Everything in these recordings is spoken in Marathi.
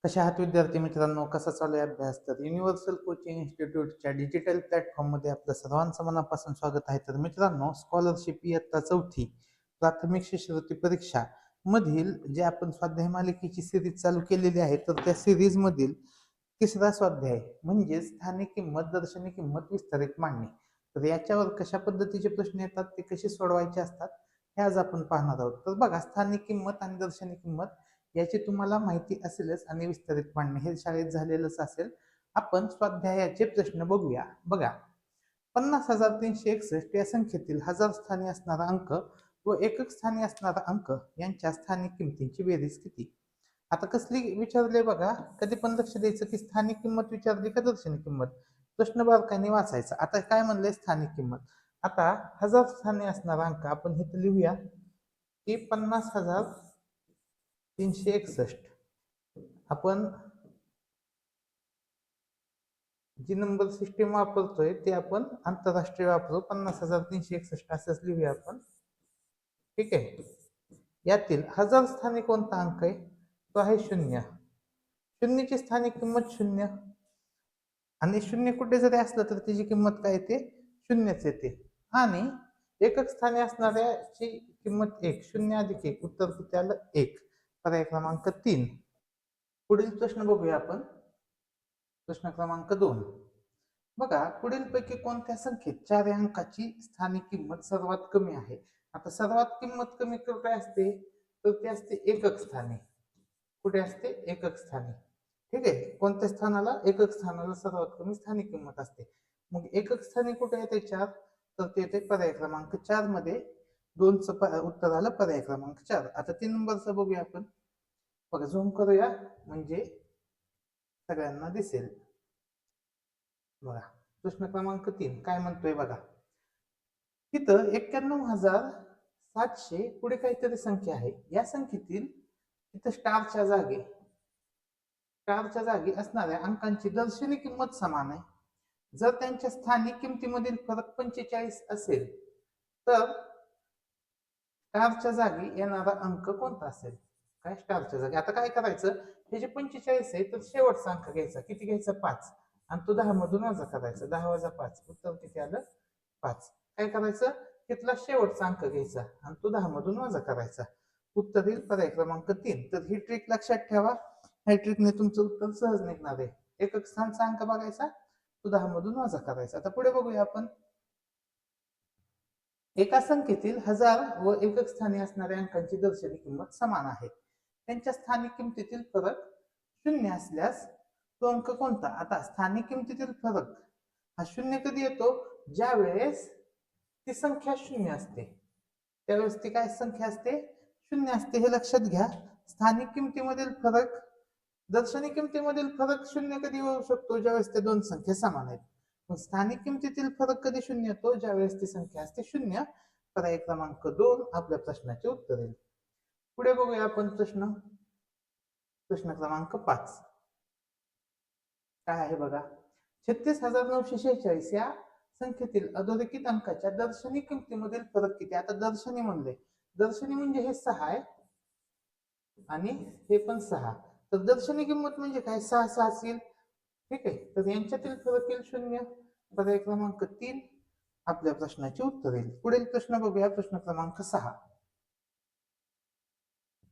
कशा आहात विद्यार्थी मित्रांनो, कसा चालू आहे अभ्यास? तर युनिव्हर्सल कोचिंग इन्स्टिट्यूटच्या डिजिटल प्लॅटफॉर्ममध्ये आपलं सर्वांचं मनापासून स्वागत आहे. तर मित्रांनो, स्कॉलरशिप इयत्ता 4थी प्राथमिक शिष्यवृत्ती परीक्षा मधील जे आपण स्वाध्याय मालिकेची सिरीज चालू केलेली आहे, तर त्या सिरीज मधील तिसरा स्वाध्याय म्हणजे स्थानिक किंमत, दर्शनी किंमत, विस्तारित मांडणी. तर याच्यावर कशा पद्धतीचे प्रश्न येतात, ते कसे सोडवायचे असतात, हे आज आपण पाहणार आहोत. तर बघा, स्थानिक किंमत आणि दर्शनी किंमत याची तुम्हाला माहिती असेलच आणि विस्तारित मांडणी हे शाळेत झालेलंच असेल. आपण स्वाध्यायाचे प्रश्न बघूया. बघा, 50,361 या संख्येतील हजार स्थानी असणारा अंक व एकक स्थानी असणारा अंक यांच्या स्थानिक किमतींची बेरीज किती? आता कसली विचारले बघा, कधी पण लक्ष द्यायचं की स्थानिक किंमत विचारली का दर्शनी किंमत. प्रश्न बारकाईने वाचायचा. आता काय म्हणलंय स्थानिक किंमत. आता हजार स्थानी असणारा अंक आपण इथे लिहूया की 50,361. आपण जी नंबर सिस्टीम वापरतोय ते आपण आंतरराष्ट्रीय वापरू. 50,361 असंच लिहूया आपण. ठीक आहे. यातील हजार स्थानी कोणता अंक आहे? तो आहे 0. शून्यची स्थानिक किंमत 0 आणि 0 कुठे जरी असलं तर त्याची किंमत काय येते? 0च येते. आणि एकक स्थानी असणाऱ्याची किंमत 1. 0 अधिक 1 उत्तर किती आलं? 1. पर्याय क्रमांक 3. पुढील प्रश्न बघूया आपण. प्रश्न क्रमांक 2. बघा, पुढीलपैकी कोणत्या संख्येत 4 अंकाची स्थानिक किंमत सर्वात कमी आहे? आता सर्वात किंमत कमी कुठे असते? तर ती असते एकक स्थानी. कुठे असते? एकक स्थानी. ठीक आहे. कोणत्या स्थानाला? एकक स्थानाला सर्वात कमी स्थानिक किंमत असते. मग एकक स्थानी कुठे येते? 4. तर ते येते पर्याय क्रमांक 4 मध्ये. 2चं उत्तर आलं पर्याय क्रमांक 4. आता 3 नंबरचं बघूया आपण. बघा, झूम करूया म्हणजे सगळ्यांना दिसेल. बघा, प्रश्न क्रमांक 3 काय म्हणतोय बघा. तिथं 91,700 पुढे काहीतरी संख्या आहे. या संख्येतील तिथं स्टारच्या जागी असणाऱ्या अंकांची दर्शनी किंमत समान आहे. जर त्यांच्या स्थानिक किमतीमधील फरक 45 असेल तर स्टारच्या जागी येणारा अंक कोणता असेल? काय स्टारच्या जागी? आता काय करायचं, हे जे 45 आहे तर शेवटचा अंक घ्यायचा. किती घ्यायचा? 5. आणि तो 10 मधून वजा करायचा. 10 वजा 5 उत्तर किती आलं? 5. काय करायचं, तिथला शेवटचा अंक घ्यायचा आणि तो 10 मधून वजा करायचा. उत्तर येईल पर्याय क्रमांक 3. तर ही ट्रिक लक्षात ठेवा. ह्या ट्रिकने तुमचं उत्तर सहज निघणार आहे. एकक स्थानचा अंक बघायचा, तो 10 मधून वजा करायचा. आता पुढे बघूया आपण. एका संख्येतील हजार व एकक स्थानी असणाऱ्या अंकांची दर्शनी किंमत समान आहे. त्यांच्या स्थानिक किमतीतील फरक 0 असल्यास तो अंक कोणता? आता स्थानिक किमतीतील फरक हा 0 कधी येतो? ज्या वेळेस ती संख्या 0 असते. त्यावेळेस ती काय संख्या असते? 0 असते. हे लक्षात घ्या. स्थानिक किमतीमधील फरक, दर्शनी किमतीमधील फरक 0 कधी होऊ शकतो? ज्यावेळेस त्या दोन संख्या समान आहेत. मग स्थानिक किमतीतील फरक कधी 0 येतो? ज्यावेळेस ती संख्या असते 0. पर्याय क्रमांक 2 आपल्या प्रश्नाचे उत्तर येईल. पुढे बघूया आपण प्रश्न क्रमांक 5 काय आहे बघा. 36,946 या संख्येतील अधोरेखित अंकाच्या दर्शनी किमतीमधील फरक किती? आता दर्शनी म्हणले, दर्शनी म्हणजे हे 6 आहे आणि हे पण 6. तर दर्शनी किंमत म्हणजे काय? 6 6 असेल. ठीक आहे. तर यांच्यातील फरक येईल 0. पर्याय क्रमांक 3 आपल्या प्रश्नाचे उत्तर येईल. पुढील प्रश्न बघूया. प्रश्न क्रमांक 6.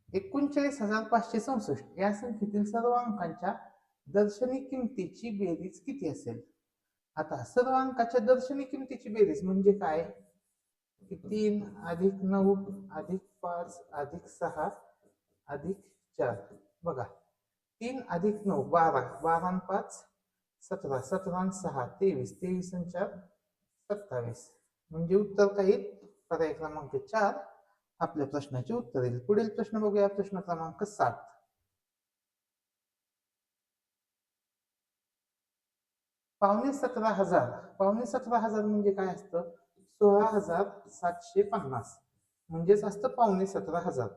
39,564 या संख्येतील सर्व अंकांच्या दर्शनी किमतीची बेरीज किती असेल? आता सर्व अंकाच्या दर्शनी किमतीची बेरीज म्हणजे काय? 3 अधिक 9 अधिक 5 अधिक 6 अधिक 4. बघा, 3 अधिक 9 12, 12 आणि 5 17, 17 आणि 6 23, 23 आणि 4 27. म्हणजे उत्तर काय येईल? पर्याय क्रमांक 4 आपल्या प्रश्नाचे उत्तर येईल. पुढील प्रश्न बघूया. प्रश्न क्रमांक 7. पावणे 17,000. पावणे 17,000 म्हणजे काय असतं? 16,750 म्हणजेच असतं पावणे 17,000.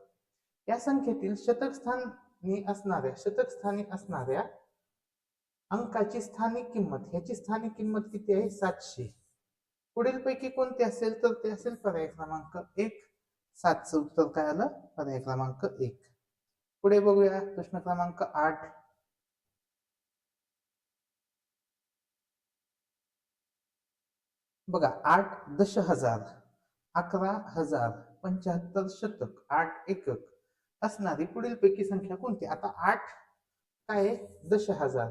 या संख्येतील शतक स्थानी असणाऱ्या अंकाची स्थानिक किंमत, ह्याची स्थानिक किंमत किती आहे? 700. पुढील पैकी कोणते असेल? तर ते असेल पर्याय क्रमांक 1. 7चं उत्तर काय आलं? पर्याय क्रमांक 1. पुढे बघूया. प्रश्न क्रमांक 8. बघा 8 दशहजार, 11,000, 75 शतक, 8 एकक असणारी पुढीलपैकी संख्या कोणती? आता 8 काय आहे? दशहजार,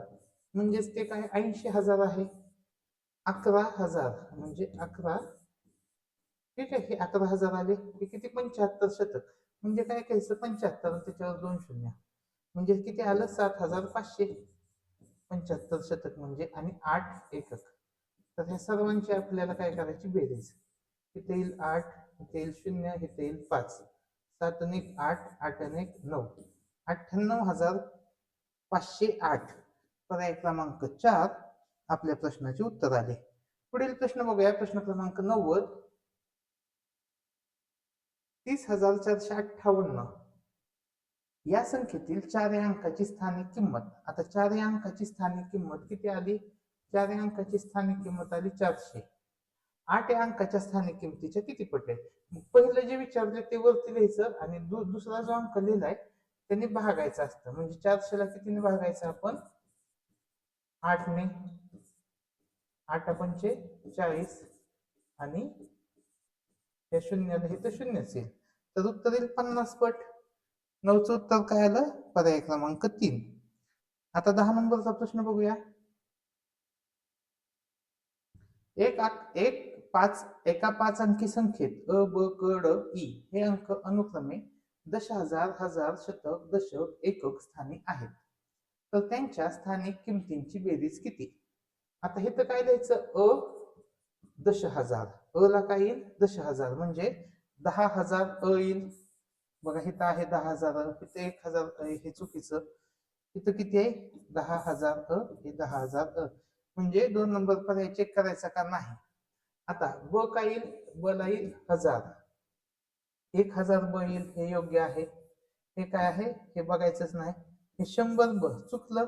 म्हणजेच ते काय 80,000 आहे. 11,000 म्हणजे 11, ठीक आहे, हे 11,000 आले. हे किती? 75 शतक, म्हणजे काय करायचं? 75 आणि त्याच्यावर 2 शून्य, म्हणजे किती आलं? 7,500. 75 शतक म्हणजे आणि 8 एकक. तर ह्या सर्वांची आपल्याला काय करायची? बेरीज. इथे येईल 8, इथे येईल 0, इथे येईल 5. 7 आणि 1 8, 8 आणि 1 9, 98,508. पर्याय क्रमांक 4 आपल्या प्रश्नाचे उत्तर आले. पुढील प्रश्न बघूया. प्रश्न क्रमांक 90. 30,458 या संख्येतील 4 या अंकाची स्थानिक किंमत. आता 4 या अंकाची स्थानिक किंमत किती आली? 4 या अंकाची स्थानिक किंमत आली 400. 8 या अंकाच्या स्थानिक किमतीच्या किती पट आहे? पहिलं जे विचारले ते वरती लिहायचं आणि दुसरा जो अंक लिहिलाय त्यांनी भागायचं असतं. म्हणजे 400 ला कितीने भागायचं आपण? 8 ने. 8 पंचे 40 आणि या शून्याला हे तर शून्यच येईल, तर उत्तर येईल 50 पट. 9चं उत्तर काय आलं? पर्याय क्रमांक 3. आता 10 नंबरचा प्रश्न बघूया. एका 5 अंकी संख्येत अ ब क ड ई हे अंक अनुक्रमे दशहजार, हजार, शतक, दशक, एकक स्थानी आहेत. तर त्यांच्या स्थानिक किमतींची बेरीज किती? आता हे तर काय लिहायचं? अ दशहजार, अ ला काय येईल? दशहजार, म्हणजे 10,000 अ येईल. बघा इथं आहे 10,000, इथं 1,000 हे चुकीचं. इथं किती आहे? 10,000 हे 10,000 म्हणजे 2 नंबर पर्याय चेक करायचा का नाही? आता ब काय येईल? ब ला येईल 1000, 1,000 ब येईल, हे योग्य आहे. हे काय आहे? हे बघायचंच नाही. हे 100 ब चुकलं.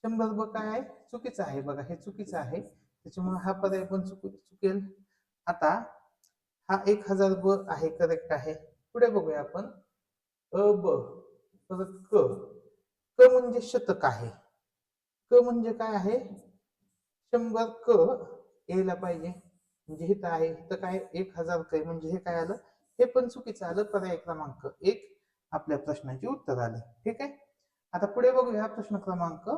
100 ब काय आहे? चुकीचं आहे. बघा हे चुकीचं आहे, त्याच्यामुळे हा पर्याय पण चुकेल. आता हा 1,000 ब आहे, करेक्ट आहे. पुढे बघूया आपण. अ ब परत क. क म्हणजे शतक आहे. क म्हणजे काय आहे? 100 क यायला पाहिजे, म्हणजे इथं आहे. इथं काय 1,000 क म्हणजे हे काय आलं? हे पण चुकीचं आलं. पर्याय क्रमांक 1 आपल्या प्रश्नाचे उत्तर आले. ठीक आहे. आता पुढे बघूया प्रश्न क्रमांक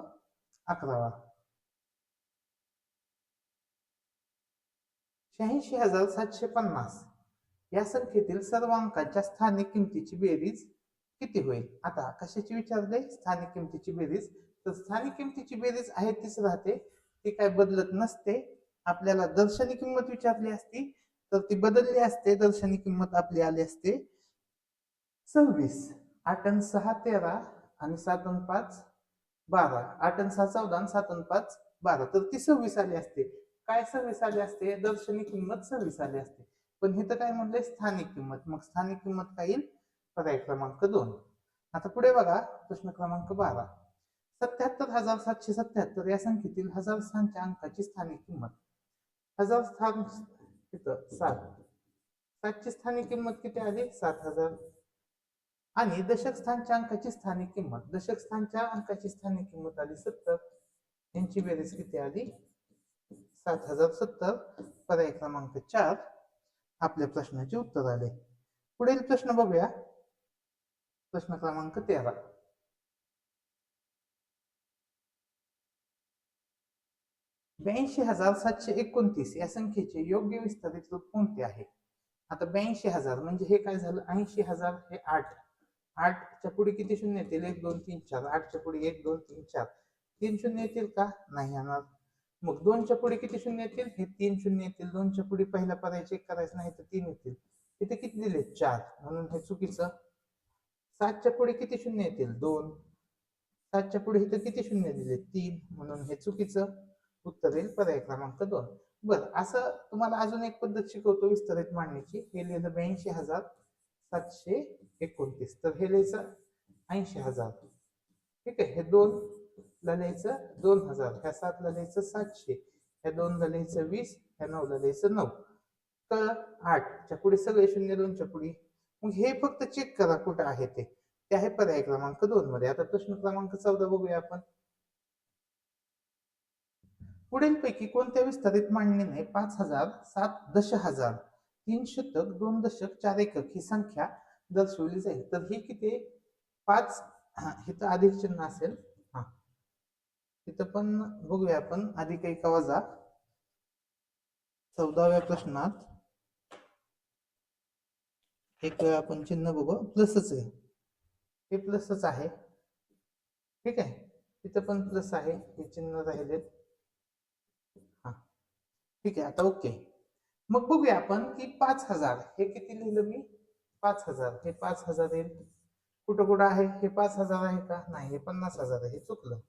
11. 86,750 या संख्येतील सर्व अंकांच्या स्थानिक किमतीची बेरीज किती होईल? आता कशाची विचारले? स्थानिक किमतीची बेरीज. तर स्थानिक किमतीची बेरीज आहे तीच राहते, ती काय बदलत नसते. आपल्याला दर्शनी किंमत विचारली असती तर ती बदलली असते. दर्शनी किंमत आपली आली असते 26. 8 आणि 6 13 आणि 7 आणि 5 12. 8 आणि 6 14 आणि 7 आणि 5 12, तर ती 26 आली असते. काय 26 आली असते? दर्शनी किंमत 26 आली असते. पण हे तर काय म्हणलंय? स्थानिक किंमत. मग स्थानिक किंमत काय येईल? पर्याय क्रमांक 2. आता पुढे बघा प्रश्न क्रमांक 12. 77,777 या संख्येतील हजार स्थानच्या अंकाची स्थानिक किंमत. हजार स्थान इथं 7. 7ची स्थानिक किंमत किती आली? 7,000. आणि दशक स्थानच्या अंकाची स्थानिक किंमत. दशक स्थानच्या अंकाची स्थानिक किंमत आली 70. यांची बेरीज किती आली? 7,070. पर्याय क्रमांक 4 आपल्या प्रश्नाचे उत्तर आले. पुढील प्रश्न बघूया. प्रश्न क्रमांक 13. 82,729 या संख्येचे योग्य विस्तारित रूप कोणते आहे? आता 82,000 म्हणजे हे काय झालं? 80,000 हे 8. 8च्या पुढे किती शून्य येतील? 1 2 3 4. 8च्या पुढे 1 2 3 4. 3 शून्य येतील का? नाही येणार. मग 2च्या पुढे किती शून्य येतील? हे 3 शून्य येतील. 2च्या पुढे पहिला पर्याय चेक करायचं नाही तर 3 येतील. इथे किती दिले? 4, म्हणून हे चुकीचं. 7च्या पुढे किती शून्य येतील? 2. 7च्या पुढे इथं किती शून्य दिले? 3, म्हणून हे चुकीचं. उत्तर येईल पर्याय क्रमांक 2. बरं, असं तुम्हाला अजून एक पद्धत शिकवतो विस्तारित मांडण्याची. हे लिहिलं 82,729, तर हे लिहायचं 80,000. ठीक आहे. हे 2 ला लिहायचं 2,000, ह्या 7 ला लिहायचं 700, ह्या 2 ला लिहायचं 20, ह्या 9 ला लिहायचं 9. तर 8च्या पुढे सगळे शून्य, 2च्या पुढे. मग हे फक्त चेक करा कुठं आहे ते आहे पर्याय क्रमांक 2 मध्ये. आता प्रश्न क्रमांक 14 बघूया आपण. पुढीलपैकी कोणत्या विस्तारित मांडणीने 5000, 7 दशहजार, 3 शतक, 2 दशक, 4 एकक ही संख्या दर्शवली जाईल? तर ही किती? 5. इथं अधिक चिन्ह असेल. हा, इथं पण बघूया आपण. अधिक एका वजा 14व्या प्रश्नात एक वेळा आपण चिन्ह बघू. प्लसच आहे, हे प्लसच आहे. ठीक आहे, इथं पण प्लस आहे, हे चिन्ह राहिले. हा, ठीक आहे. आता ओके. मग बघूया आपण की 5000 हे किती लिहिलं मी? 5000, हे 5000 येईल. कुठं कुठं आहे? हे 5000 आहे का? नाही, हे 50,000 आहे, हे चुकलं.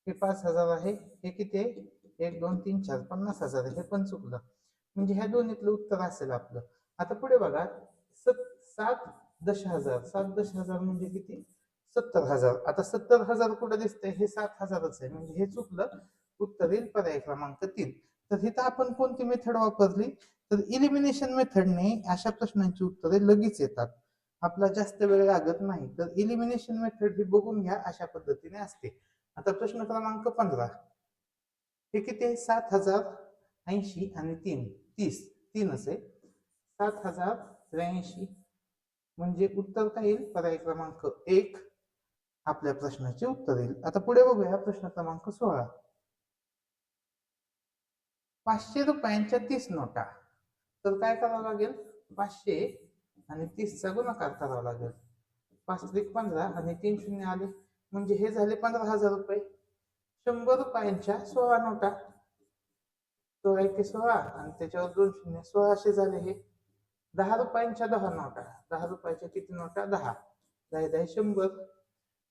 हे 5000 आहे, हे किती आहे? 1 2 3 4, 50,000 आहे, हे पण चुकलं. म्हणजे ह्या दोन्हीतलं उत्तर असेल आपलं. आता पुढे बघा, 7 दशहजार, 7 दशहजार म्हणजे किती? 70,000. आता 70,000 कुठं दिसतंय? हे 7,000च आहे, म्हणजे हे चुकलं. उत्तर येईल पर्याय क्रमांक 3. तर इथं आपण कोणती मेथड वापरली? तर इलिमिनेशन मेथडने अशा प्रश्नांची उत्तरे लगेच येतात, आपला जास्त वेळ लागत नाही. तर इलिमिनेशन मेथड ही बघून घ्या, अशा पद्धतीने असते. आता प्रश्न क्रमांक 15, हे किती आहे? 7,080 आणि 3 असे 7,083 म्हणजे उत्तर काय येईल? पर्याय क्रमांक 1 आपल्या प्रश्नाचे उत्तर येईल. आता पुढे बघूया प्रश्न क्रमांक 16. 500 रुपयांच्या 30 नोटा. तर काय करावं लागेल? 500 आणि 30 चा गुणाकार करावा लागेल. 5 त्रिक 15 आणि 3 शून्य आले, म्हणजे हे झाले 15,000 रुपये. 100 रुपयांच्या 16 नोटा, 16 एके 16 आणि त्याच्यावर 2 शून्य, 1600 झाले. हे 10 रुपयांच्या 10 नोटा, 10 रुपयाच्या किती नोटा? 10, 10 10 100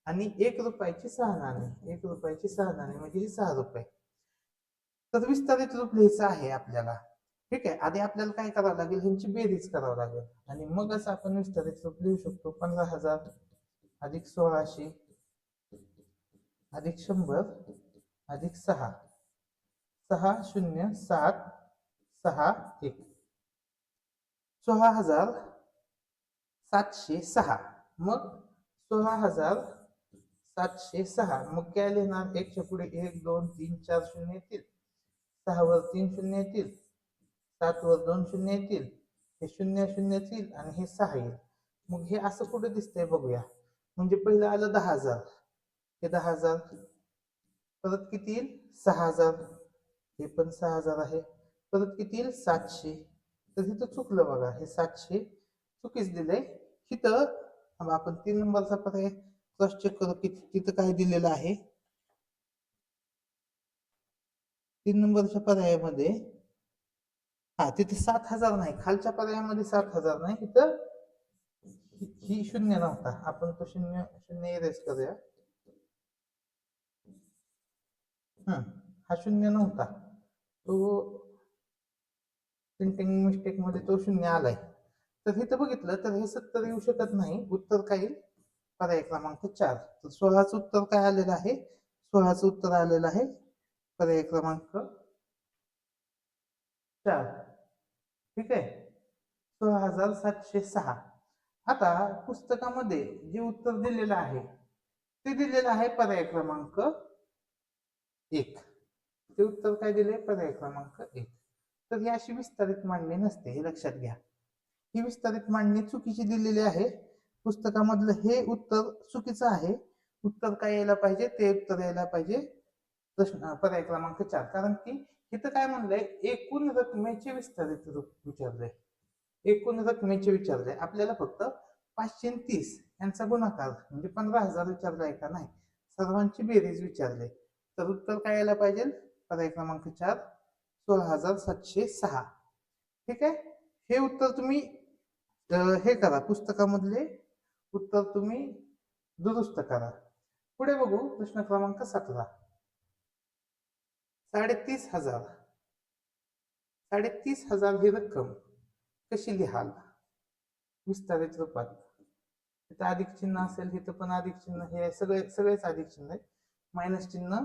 आणि 1 रुपयाची 6 नाणी, 1 रुपयाची 6 नाणी म्हणजे हे 6 रुपये. तर विस्तारित रूप लिहायचं आहे आपल्याला. ठीक आहे, आधी आपल्याला काय करावं लागेल? ह्यांची बेरीज करावं लागेल आणि मगच आपण विस्तारित रूप लिहू शकतो. 15,000 अधिक 1600 अधिक 100 अधिक 6, 6071, 16,706. मग 16,706, मग काय लिहिणार? 1च्या पुढे 1 2 3 4 शून्य येतील, 6 वर 3 शून्य येतील, 7 वर 2 शून्य येतील, हे 0 0 येतील आणि हे 6 येईल. मग हे असं कुठे दिसतंय बघूया. म्हणजे पहिलं आलं 10,000, हे 10,000, परत किती येईल? 6,000, हे पण 6,000 आहे. परत किती येईल? 700. तर इथं चुकलं बघा, हे 700 चुकीच दिलंय. इथं आपण 3 नंबरचा पर्याय क्रॉस चेक करू की तिथं काय दिलेलं आहे. 3 नंबरच्या पर्यायामध्ये हा, तिथे 7,000 नाही, खालच्या पर्यायामध्ये 7,000 नाही, तिथं ही शून्य नव्हता. आपण तो शून्य शून्य इरेज करूया. हा शून्य नव्हता, तो प्रिंटिंग मिस्टेक मध्ये तो शून्य आलाय. तर इथं बघितलं तर हे 70 येऊ शकत नाही. उत्तर काय येईल? पर्याय क्रमांक 4. तर 16चं उत्तर काय आलेलं आहे? 16चं उत्तर आलेलं आहे पर्याय क्रमांक 4. ठीक आहे, 16,706. आता पुस्तकामध्ये जे उत्तर दिलेलं आहे ते दिलेलं आहे पर्याय क्रमांक 1. ते उत्तर काय दिले? पर्याय क्रमांक 1. तर ही अशी विस्तारित मांडणी नसते, हे लक्षात घ्या. ही विस्तारित मांडणी चुकीची दिलेली आहे. पुस्तकामधलं हे उत्तर चुकीचं आहे. उत्तर काय यायला पाहिजे? ते उत्तर यायला पाहिजे प्रश्न पर्याय क्रमांक 4. कारण की इथं काय म्हणलंय? एकूण रकमेचे विस्तारित रूप विचारलंय. एकूण रकमेचे विचारलंय आपल्याला. फक्त 530 यांचा गुणाकार म्हणजे 15,000 विचारलाय का? नाही, सर्वांची बेरीज विचारले. तर उत्तर काय यायला पाहिजे? पर्याय क्रमांक 4, 16,706. ठीक आहे, हे उत्तर तुम्ही हे करा, पुस्तकामधले उत्तर तुम्ही दुरुस्त करा. पुढे बघू प्रश्न क्रमांक 17. 33,000, 33,000 ही रक्कम कशी लिहाल विस्तारित रूपात? इथं अधिक चिन्ह असेल, इथं पण अधिक चिन्ह, हे सगळेच अधिक चिन्ह आहेत, मायनस चिन्ह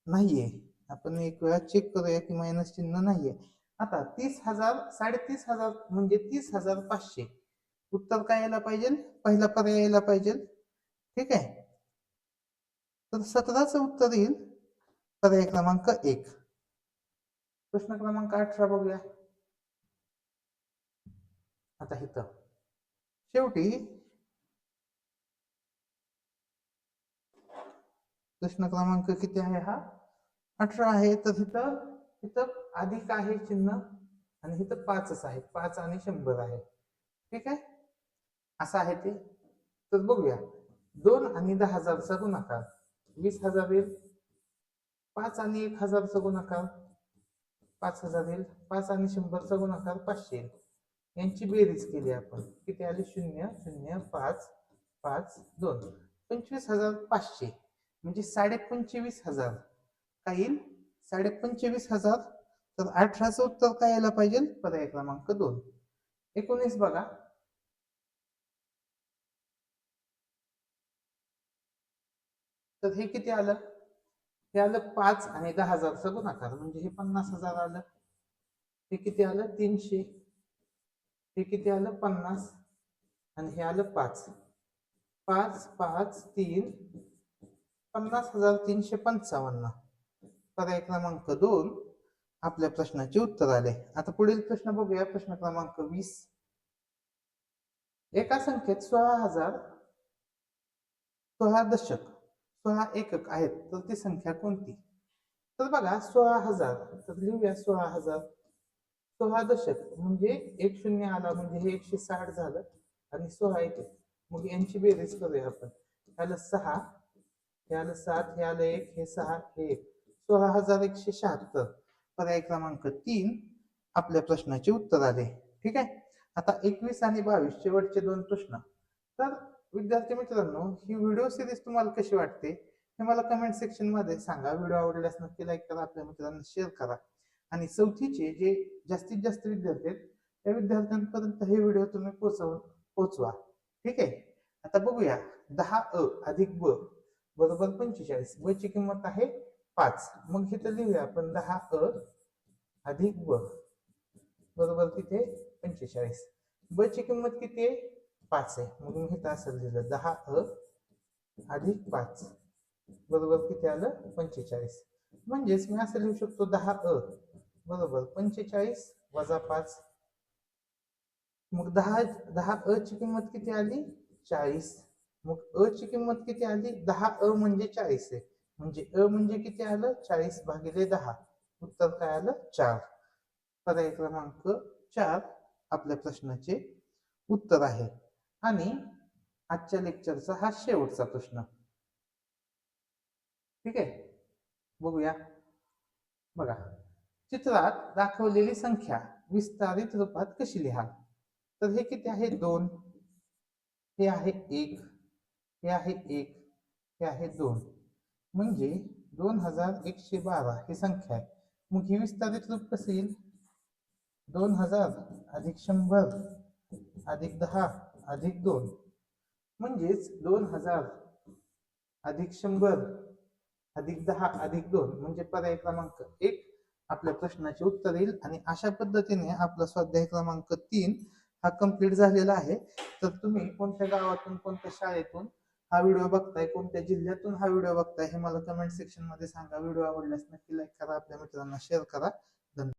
नाहीये. आपण एक वेळा चेक करूया की मायनस चिन्ह नाहीये. आता 30,000, 33,000 म्हणजे 30,500. उत्तर काय यायला पाहिजे? पहिला पर्याय यायला पाहिजे. ठीक आहे, तर 17चं उत्तर येईल पर्याय क्रमांक 1. प्रश्न क्रमांक 18 बघूया. आता इथं शेवटी प्रश्न क्रमांक किती आहे हा? 18 आहे. तर इथं इथं अधिक आहे चिन्ह आणि इथं 5च आहे. 5 आणि 100 आहे. ठीक आहे, असं आहे ते. तर बघूया, 2 आणि 10,000चा गुणाकार 20,000 येईल. 5 आणि 1,000चा गुणाकार 5,000 येईल. 5 आणि 100चा गुणाकार 500 येईल. यांची बेरीज केली आपण, किती आली? 0 0 5 5 2, 25,500 म्हणजे 25,500 काय येईल? 25,500. तर 18चं उत्तर काय यायला पाहिजे? पर्याय क्रमांक 2. 19 बघा. तर हे किती आलं? हे आलं 5 आणि 10,000चा गुणाकार म्हणजे हे 50,000 आलं. हे किती आलं? 300. हे किती आलं? 50. आणि हे आलं 5. 5 5 3 50,355. पर्याय क्रमांक 2 आपल्या प्रश्नाचे उत्तर आले. आता पुढील प्रश्न बघूया. प्रश्न क्रमांक 20. एका संख्येत 16,000 16 दशक 16 एकक आहेत, तर ती संख्या कोणती? तर बघा, 16,000 तर लिहूया 16,000. 16 दशक म्हणजे एक शून्य आला म्हणजे हे 160 झालं आणि 16 एकक. मग यांची बेरीज करूया आपण. हे आलं 6, हे आलं 7, हे आलं 1, हे 6, हे 1. 16,176. पर्याय क्रमांक 3 आपल्या प्रश्नाचे उत्तर आले. ठीक आहे. आता 21 आणि 22 शेवटचे 2 प्रश्न. तर विद्यार्थी मित्रांनो, ही व्हिडिओ सिरीज तुम्हाला कशी वाटते हे मला कमेंट सेक्शन मध्ये सांगा. व्हिडिओ आवडल्यास नक्की लाईक करा, आपल्या मित्रांना शेअर करा आणि चौथीचे जे जास्तीत जास्त विद्यार्थी आहेत त्या विद्यार्थ्यांपर्यंत हे व्हिडिओ तुम्ही पोहोचवा. ठीक आहे. आता बघूया, 10 अधिक ब बरोबर 45. ब ची किंमत आहे 5. मग इथं लिहूया आपण 10 अधिक ब बरोबर किती आहे? 45. ब ची किंमत किती आहे? 5 आहे. मग मी इथं असं लिहिलं 10 अधिक 5 बरोबर किती आलं? 45. म्हणजेच मी असं लिहू शकतो 10 बरोबर 45 वजा 5. मग 10 ची किंमत किती आली? 40. मग ची किंमत किती आली? 10 म्हणजे 40 आहे. म्हणजे म्हणजे किती आलं? 40 भागिले 10. उत्तर काय आलं? 4. पर्याय क्रमांक 4 आपल्या प्रश्नाचे उत्तर आहे. आणि आजच्या लेक्चरचा हा शेवटचा प्रश्न. ठीक आहे, बघूया. बघा, चित्रात दाखवलेली संख्या विस्तारित रूपात कशी लिहा? तर हे किती आहे? 2. हे आहे 1, हे आहे 1, हे आहे 2. म्हणजे 2112 ही संख्या आहे. मग ही विस्तारित रूप कसं येईल? 2000 अधिक 100 अधिक 10 अधिक 2. म्हणजेच 2000 अधिक 100 अधिक 10 अधिक 2 म्हणजे पर्याय क्रमांक 1 आपल्या प्रश्नाचे उत्तर येईल. आणि अशा पद्धतीने आपला स्वाध्याय क्रमांक 3 हा कंप्लीट झालेला आहे. तर तुम्ही कोणत्या गावातून, कोणत्या शाळेतून हा व्हिडिओ बघताय, कोणत्या जिल्ह्यातून हा व्हिडिओ बघताय हे मला कमेंट सेक्शन मध्ये सांगा. व्हिडिओ आवडल्यास नक्की लाईक करा, आपल्या मित्रांना शेअर करा. धन्यवाद.